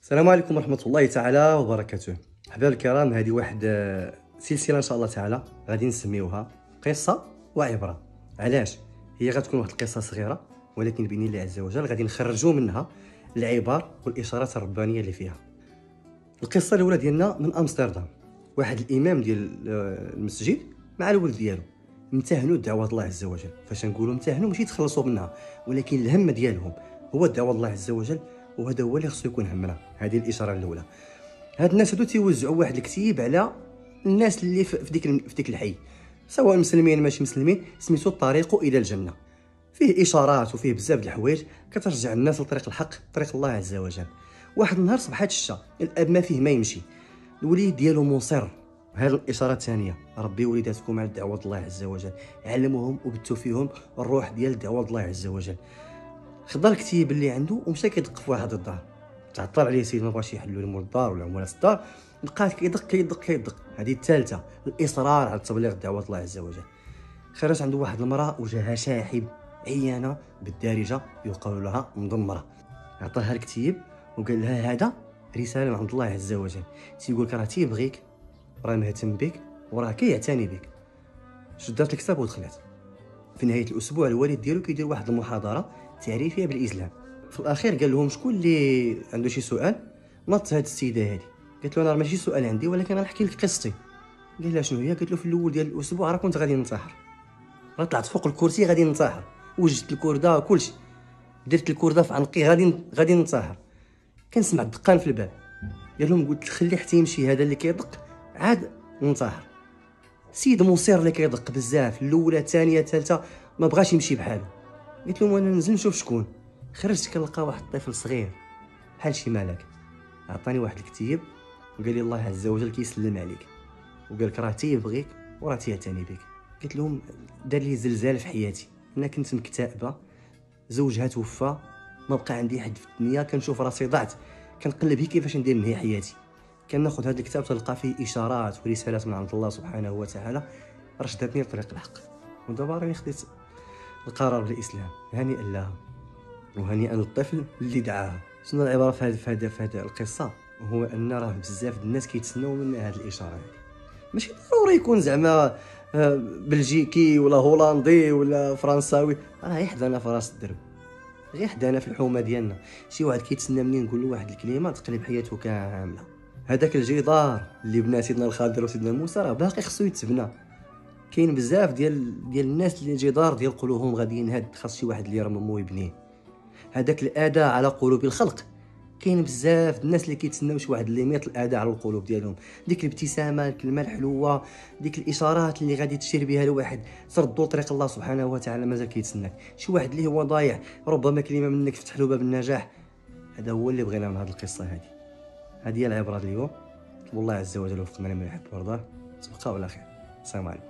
السلام عليكم ورحمة الله تعالى وبركاته. أحباب الكرام، هذه واحد سلسلة إن شاء الله تعالى غادي نسميوها قصة وعبرة. علاش؟ هي غتكون واحد القصة صغيرة، ولكن بإذن الله عز وجل غادي نخرجوا منها العبار والإشارات الربانية اللي فيها. القصة الأولى ديالنا من أمستردام. واحد الإمام ديال المسجد مع الولد ديالو امتهنوا دعوة الله عز وجل. فاش نقولوا امتهنوا ماشي تخلصوا منها، ولكن الهم ديالهم هو دعوة الله عز وجل، وهذا هو اللي خصو يكون همنا. هذه الاشاره الاولى. هاد الناس هادو تيوزعوا واحد الكتيب على الناس اللي في ديك الحي، سواء مسلمين ماشي مسلمين، سميتو الطريق الى الجنه. فيه اشارات وفيه بزاف د الحوايج كترجع الناس لطريق الحق، طريق الله عز وجل. واحد النهار صبحات الشتا، الاب ما فيه ما يمشي، الوليد ديالو مصر. هذه الاشاره الثانيه، ربي وليداتكم على دعوه الله عز وجل، علموهم وبثوا فيهم الروح ديال دعوه الله عز وجل. خدا الكتيب اللي عنده ومشى كيدق في واحد الدار، تعطل عليه سيد ما بغاش يحلو له مول الدار ولا عمولات الدار، بقى كيدق. هذه الثالثه، الاصرار على تبليغ دعوه الله عز وجل. خرج عنده واحد المراه وجهها شاحب، عيانه بالدارجه يقال لها مضمره. عطاها الكتيب وقال لها هذا رساله من عند الله عز وجل، تيقول لك راه تيبغيك، راه مهتم بك، وراه كيعتني بك. شدات الكتاب ودخلت. في نهايه الاسبوع الوالد ديالو كيدير واحد المحاضره تعريفيه بالاسلام. في الاخير قال لهم شكون اللي عنده شي سؤال. نط هاد السيده هادي قالت له انا ماشي سؤال عندي، ولكن انا نحكي لك قصتي. قال لها شنو هي؟ قالت له في الاول ديال الاسبوع راه كنت غادي ننتحر، راه طلعت فوق الكرسي غادي ننتحر، وجدت الكرده كلشي، درت الكرده في عنقي غادي ننتحر. كنسمع الدقان في الباب. قال لهم قلت خلي حتى يمشي هذا اللي كيدق عاد ننتحر. سيد مصر اللي كيدق بزاف، الاولى الثانيه الثالثه ما بغاش يمشي بحاله. قلت لهم انا ننزل نشوف شكون. خرجت كنلقى واحد الطفل صغير بحال شي ملك، عطاني واحد الكتيب وقال لي الله عز وجل كيسلم عليك، وقال لك راه تيبغيك وراه تيعتني بك. قلت لهم دار لي زلزال في حياتي، انا كنت مكتئبه، زوجها توفى، ما بقى عندي حد في الدنيا، كنشوف راسي ضعت، كنقلب هي كيفاش ندير نهي حياتي. كناخذ هذا الكتاب تلقى فيه اشارات ورسالات من عند الله سبحانه وتعالى رشدتني لطريق الحق، ودابا راني خديت القرار بالاسلام. هنيئا لها وهنيئا للطفل اللي دعاها. شنو العباره في هذه القصه؟ هو ان راه بزاف الناس كيتسناو منا هذه الاشاره هذه. ماشي ضروري يكون زعما بلجيكي ولا هولندي ولا فرنساوي، راه يحدانا في راس الدرب، غير حدانا في الحومه ديالنا. شي واحد كيتسنى مني نقول له واحد الكلمه تقلب حياته كامله. هذاك الجدار اللي بنا سيدنا الخضر وسيدنا موسى راه باقي خصو يتبنى. كاين بزاف ديال الناس اللي الجدار ديال قلوبهم غادي ينهد، خاص شي واحد اللي يرممو ويبنيه. هذاك الاداء على قلوب الخلق، كاين بزاف الناس اللي كيتسناو شي واحد اللي يميط الاداء على القلوب ديالهم. ديك الابتسامه، الكلمه الحلوه، ديك الاشارات اللي غادي تشير بها لواحد تردو طريق الله سبحانه وتعالى، مازال كيتسناك. شي واحد اللي هو ضايع، ربما كلمه منك تفتح له باب النجاح. هذا هو اللي بغينا من هذه القصه هذه هي العبره اليوم. والله عز وجل وفقنا لما يحب ويرضاه. تبقاو على خير. السلام عليكم.